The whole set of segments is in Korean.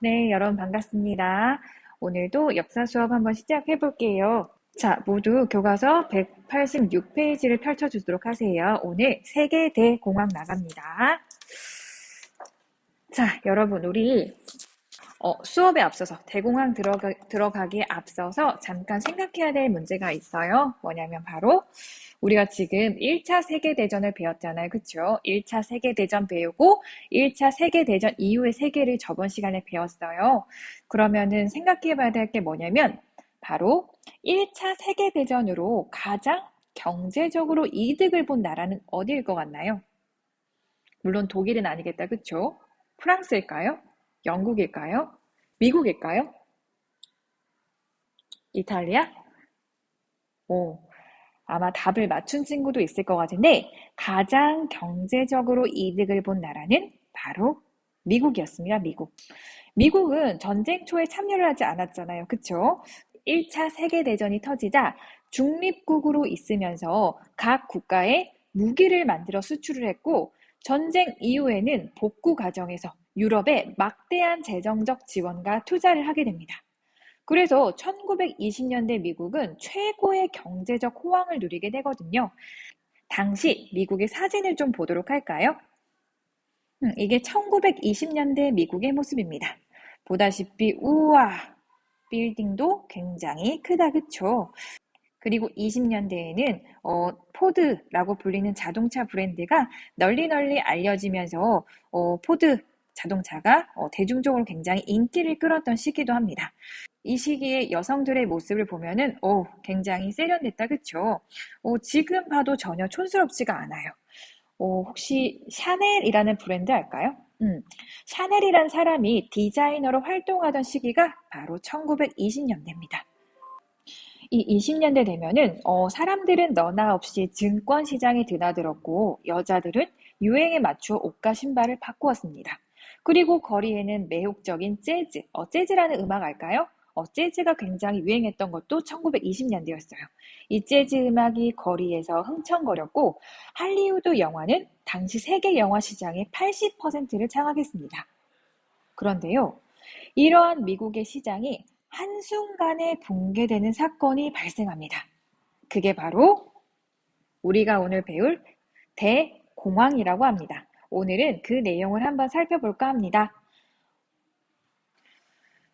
네, 여러분 반갑습니다. 오늘도 역사 수업 한번 시작해 볼게요. 자, 모두 교과서 186페이지를 펼쳐주도록 하세요. 오늘 세계 대공황 나갑니다. 자, 여러분, 우리 수업에 앞서서 대공황 들어가기에 앞서서 잠깐 생각해야 될 문제가 있어요. 뭐냐면 바로 우리가 지금 1차 세계대전을 배웠잖아요. 그쵸? 1차 세계대전 배우고 1차 세계대전 이후의 세계를 저번 시간에 배웠어요. 그러면은 생각해 봐야 될 게 뭐냐면 바로 1차 세계대전으로 가장 경제적으로 이득을 본 나라는 어디일 것 같나요? 물론 독일은 아니겠다. 그쵸? 프랑스일까요? 영국일까요? 미국일까요? 이탈리아? 오, 아마 답을 맞춘 친구도 있을 것 같은데 가장 경제적으로 이득을 본 나라는 바로 미국이었습니다. 미국. 미국은 전쟁 초에 참여를 하지 않았잖아요. 그쵸? 1차 세계대전이 터지자 중립국으로 있으면서 각 국가에 무기를 만들어 수출을 했고 전쟁 이후에는 복구 과정에서 유럽에 막대한 재정적 지원과 투자를 하게 됩니다. 그래서 1920년대 미국은 최고의 경제적 호황을 누리게 되거든요. 당시 미국의 사진을 좀 보도록 할까요? 이게 1920년대 미국의 모습입니다. 보다시피 우와, 빌딩도 굉장히 크다 그쵸? 그리고 20년대에는 포드라고 불리는 자동차 브랜드가 널리 널리 알려지면서 포드 자동차가 대중적으로 굉장히 인기를 끌었던 시기도 합니다. 이 시기에 여성들의 모습을 보면은 굉장히 세련됐다 그쵸? 지금 봐도 전혀 촌스럽지가 않아요. 혹시 샤넬이라는 브랜드 알까요? 샤넬이란 사람이 디자이너로 활동하던 시기가 바로 1920년대입니다. 이 20년대 되면은 사람들은 너나 없이 증권 시장에 드나들었고 여자들은 유행에 맞추어 옷과 신발을 바꾸었습니다. 그리고 거리에는 매혹적인 재즈, 재즈라는 음악 알까요? 재즈가 굉장히 유행했던 것도 1920년대였어요. 이 재즈 음악이 거리에서 흥청거렸고 할리우드 영화는 당시 세계 영화 시장의 80%를 장악했습니다. 그런데요, 이러한 미국의 시장이 한순간에 붕괴되는 사건이 발생합니다. 그게 바로 우리가 오늘 배울 대공황이라고 합니다. 오늘은 그 내용을 한번 살펴볼까 합니다.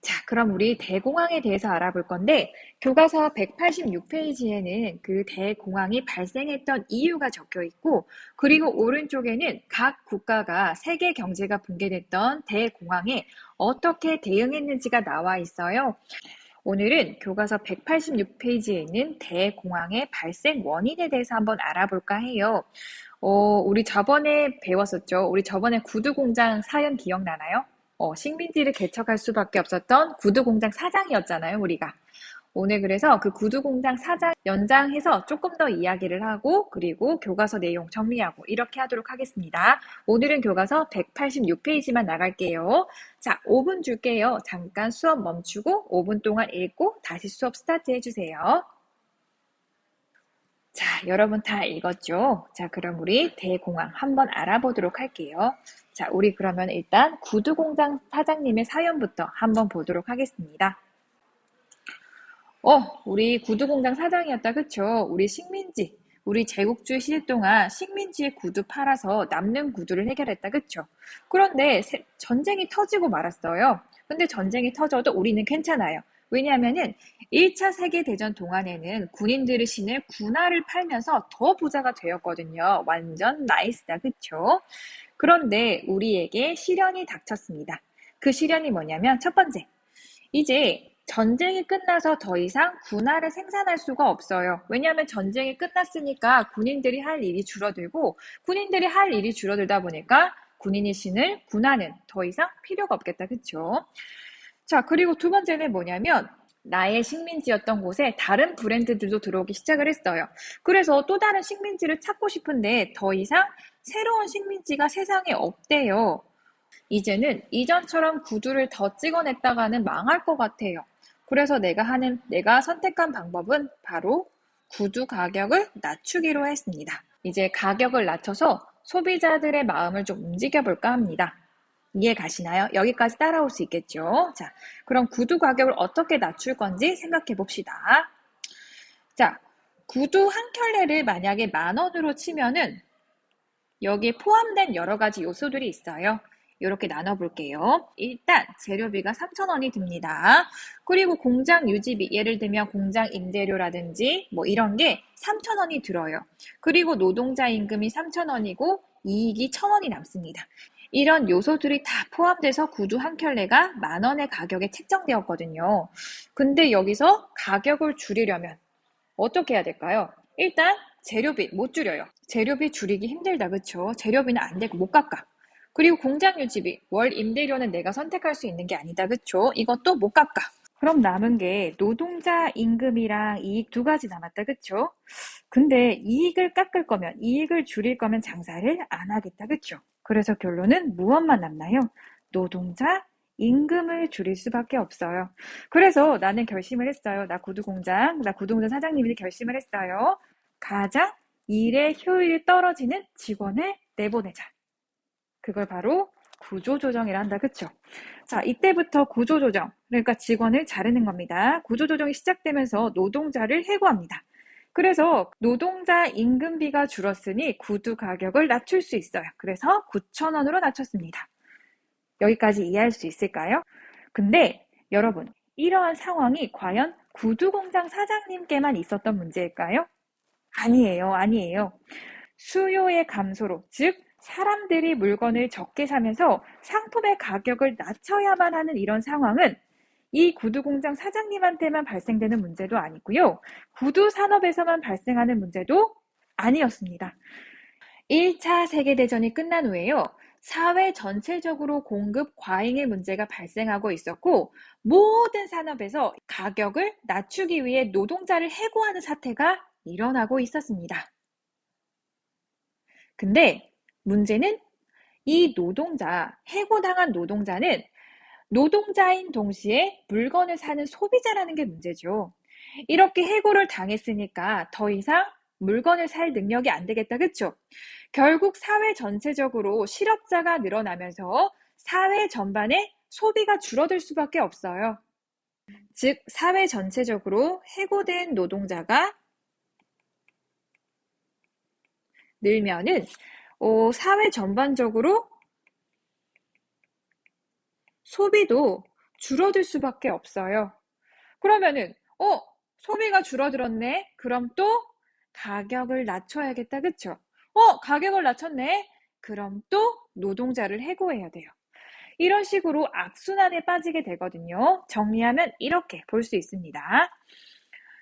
자, 그럼 우리 대공황에 대해서 알아볼 건데, 교과서 186페이지에는 그 대공황이 발생했던 이유가 적혀 있고, 그리고 오른쪽에는 각 국가가 세계 경제가 붕괴됐던 대공황에 어떻게 대응했는지가 나와 있어요. 오늘은 교과서 186페이지에 있는 대공황의 발생 원인에 대해서 한번 알아볼까 해요. 우리 저번에 배웠었죠. 우리 저번에 구두공장 사연 기억나나요? 식민지를 개척할 수밖에 없었던 구두공장 사장이었잖아요, 우리가. 오늘 그래서 그 구두공장 사장 연장해서 조금 더 이야기를 하고 그리고 교과서 내용 정리하고 이렇게 하도록 하겠습니다. 오늘은 교과서 186페이지만 나갈게요. 자, 5분 줄게요. 잠깐 수업 멈추고 5분 동안 읽고 다시 수업 스타트 해주세요. 자, 여러분 다 읽었죠? 자, 그럼 우리 대공황 한번 알아보도록 할게요. 자, 우리 그러면 일단 구두공장 사장님의 사연부터 한번 보도록 하겠습니다. 우리 구두공장 사장이었다, 그쵸? 우리 식민지, 우리 제국주의 시대 동안 식민지의 구두 팔아서 남는 구두를 해결했다, 그쵸? 그런데 전쟁이 터지고 말았어요. 근데 전쟁이 터져도 우리는 괜찮아요. 왜냐하면은 1차 세계대전 동안에는 군인들을 신을 군화를 팔면서 더 부자가 되었거든요. 완전 나이스다, 그쵸? 그런데 우리에게 시련이 닥쳤습니다. 그 시련이 뭐냐면 첫 번째, 이제 전쟁이 끝나서 더 이상 군화를 생산할 수가 없어요. 왜냐하면 전쟁이 끝났으니까 군인들이 할 일이 줄어들고 군인들이 할 일이 줄어들다 보니까 군인이 신을 군화는 더 이상 필요가 없겠다. 그쵸? 자, 그리고 두 번째는 뭐냐면 나의 식민지였던 곳에 다른 브랜드들도 들어오기 시작을 했어요. 그래서 또 다른 식민지를 찾고 싶은데 더 이상 새로운 식민지가 세상에 없대요. 이제는 이전처럼 구두를 더 찍어냈다가는 망할 것 같아요. 그래서 내가 선택한 방법은 바로 구두 가격을 낮추기로 했습니다. 이제 가격을 낮춰서 소비자들의 마음을 좀 움직여 볼까 합니다. 이해 가시나요? 여기까지 따라올 수 있겠죠? 자, 그럼 구두 가격을 어떻게 낮출 건지 생각해 봅시다. 자, 구두 한 켤레를 만약에 10,000원으로 치면은 여기에 포함된 여러 가지 요소들이 있어요. 이렇게 나눠볼게요. 일단 재료비가 3,000원이 듭니다. 그리고 공장 유지비, 예를 들면 공장 임대료라든지 뭐 이런 게 3,000원이 들어요. 그리고 노동자 임금이 3,000원이고 이익이 1,000원이 남습니다. 이런 요소들이 다 포함돼서 구두 한 켤레가 10,000원의 가격에 책정되었거든요. 근데 여기서 가격을 줄이려면 어떻게 해야 될까요? 일단 재료비 못 줄여요. 재료비 줄이기 힘들다, 그쵸? 재료비는 안 되고 못 깎아. 그리고 공장 유지비, 월 임대료는 내가 선택할 수 있는 게 아니다, 그쵸? 이것도 못 깎아. 그럼 남은 게 노동자 임금이랑 이익 두 가지 남았다, 그쵸? 근데 이익을 깎을 거면, 이익을 줄일 거면 장사를 안 하겠다, 그쵸? 그래서 결론은 무엇만 남나요? 노동자 임금을 줄일 수밖에 없어요. 그래서 나는 결심을 했어요. 나 구두공장 사장님이 결심을 했어요. 가장 일의 효율이 떨어지는 직원을 내보내자. 그걸 바로 구조조정이라 한다. 그쵸? 자, 이때부터 구조조정, 그러니까 직원을 자르는 겁니다. 구조조정이 시작되면서 노동자를 해고합니다. 그래서 노동자 임금비가 줄었으니 구두 가격을 낮출 수 있어요. 그래서 9,000원으로 낮췄습니다. 여기까지 이해할 수 있을까요? 근데 여러분, 이러한 상황이 과연 구두 공장 사장님께만 있었던 문제일까요? 아니에요, 아니에요. 수요의 감소로, 즉 사람들이 물건을 적게 사면서 상품의 가격을 낮춰야만 하는 이런 상황은 이 구두 공장 사장님한테만 발생되는 문제도 아니고요. 구두 산업에서만 발생하는 문제도 아니었습니다. 1차 세계대전이 끝난 후에요. 사회 전체적으로 공급 과잉의 문제가 발생하고 있었고 모든 산업에서 가격을 낮추기 위해 노동자를 해고하는 사태가 일어나고 있었습니다. 근데 문제는 이 해고당한 노동자는 노동자인 동시에 물건을 사는 소비자라는 게 문제죠. 이렇게 해고를 당했으니까 더 이상 물건을 살 능력이 안 되겠다, 그쵸? 결국 사회 전체적으로 실업자가 늘어나면서 사회 전반에 소비가 줄어들 수밖에 없어요. 즉, 사회 전체적으로 해고된 노동자가 늘면은 사회 전반적으로 소비도 줄어들 수밖에 없어요. 그러면은 소비가 줄어들었네. 그럼 또 가격을 낮춰야겠다. 그쵸? 가격을 낮췄네. 그럼 또 노동자를 해고해야 돼요. 이런 식으로 악순환에 빠지게 되거든요. 정리하면 이렇게 볼 수 있습니다.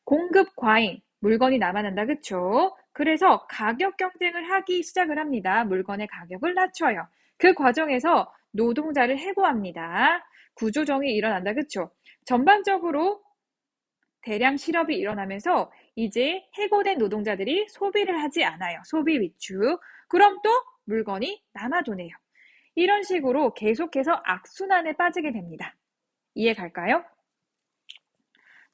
공급 과잉, 물건이 남아난다. 그쵸? 그래서 가격 경쟁을 하기 시작을 합니다. 물건의 가격을 낮춰요. 그 과정에서 노동자를 해고합니다. 구조정이 일어난다. 그쵸? 전반적으로 대량 실업이 일어나면서 이제 해고된 노동자들이 소비를 하지 않아요. 소비 위축. 그럼 또 물건이 남아도네요. 이런 식으로 계속해서 악순환에 빠지게 됩니다. 이해 갈까요?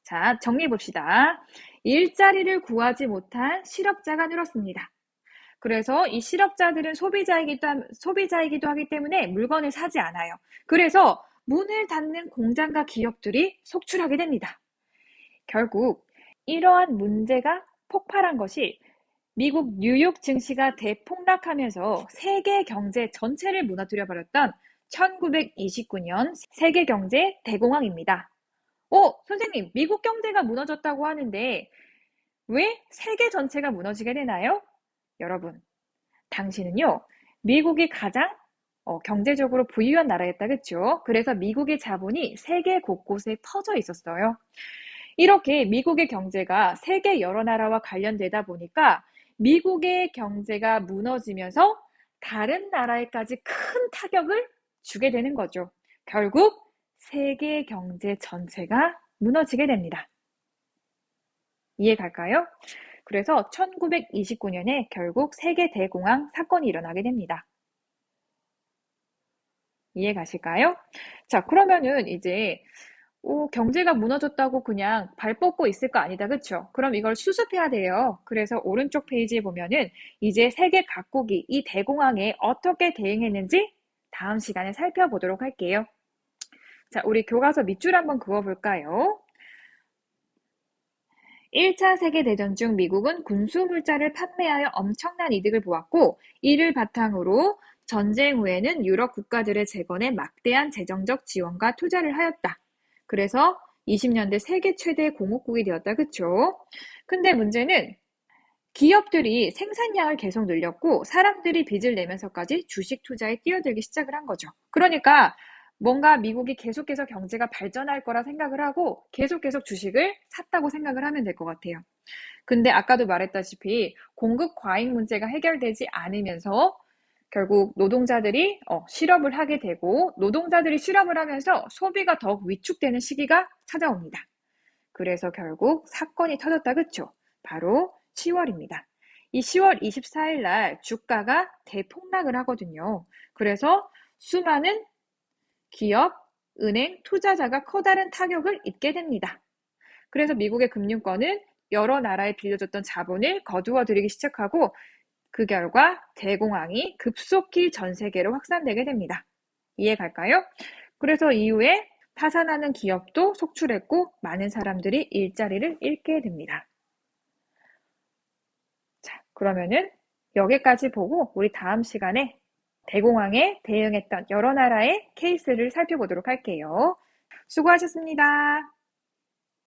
자, 정리해 봅시다. 일자리를 구하지 못한 실업자가 늘었습니다. 그래서 이 실업자들은 소비자이기도 하기 때문에 물건을 사지 않아요. 그래서 문을 닫는 공장과 기업들이 속출하게 됩니다. 결국 이러한 문제가 폭발한 것이 미국 뉴욕 증시가 대폭락하면서 세계 경제 전체를 무너뜨려 버렸던 1929년 세계 경제 대공황입니다. 선생님, 미국 경제가 무너졌다고 하는데 왜 세계 전체가 무너지게 되나요? 여러분, 당시는요, 미국이 가장 경제적으로 부유한 나라였다, 그쵸? 그래서 미국의 자본이 세계 곳곳에 퍼져 있었어요. 이렇게 미국의 경제가 세계 여러 나라와 관련되다 보니까 미국의 경제가 무너지면서 다른 나라에까지 큰 타격을 주게 되는 거죠. 결국 세계 경제 전체가 무너지게 됩니다. 이해 갈까요? 그래서 1929년에 결국 세계 대공황 사건이 일어나게 됩니다. 이해 가실까요? 자, 그러면은 이제 경제가 무너졌다고 그냥 발 뻗고 있을 거 아니다. 그쵸? 그럼 이걸 수습해야 돼요. 그래서 오른쪽 페이지에 보면은 이제 세계 각국이 이 대공황에 어떻게 대응했는지 다음 시간에 살펴보도록 할게요. 자, 우리 교과서 밑줄 한번 그어볼까요? 1차 세계대전 중 미국은 군수물자를 판매하여 엄청난 이득을 보았고, 이를 바탕으로 전쟁 후에는 유럽 국가들의 재건에 막대한 재정적 지원과 투자를 하였다. 그래서 20년대 세계 최대 공업국이 되었다. 그쵸? 근데 문제는 기업들이 생산량을 계속 늘렸고 사람들이 빚을 내면서까지 주식 투자에 뛰어들기 시작을 한 거죠. 그러니까 뭔가 미국이 계속해서 경제가 발전할 거라 생각을 하고 계속 주식을 샀다고 생각을 하면 될 것 같아요. 근데 아까도 말했다시피 공급 과잉 문제가 해결되지 않으면서 결국 노동자들이 실업을 하게 되고 노동자들이 실업을 하면서 소비가 더욱 위축되는 시기가 찾아옵니다. 그래서 결국 사건이 터졌다. 그쵸? 바로 10월입니다. 이 10월 24일 날 주가가 대폭락을 하거든요. 그래서 수많은 기업, 은행, 투자자가 커다란 타격을 입게 됩니다. 그래서 미국의 금융권은 여러 나라에 빌려줬던 자본을 거두어 들이기 시작하고 그 결과 대공황이 급속히 전 세계로 확산되게 됩니다. 이해 갈까요? 그래서 이후에 파산하는 기업도 속출했고 많은 사람들이 일자리를 잃게 됩니다. 자, 그러면은 여기까지 보고 우리 다음 시간에 대공황에 대응했던 여러 나라의 케이스를 살펴보도록 할게요. 수고하셨습니다.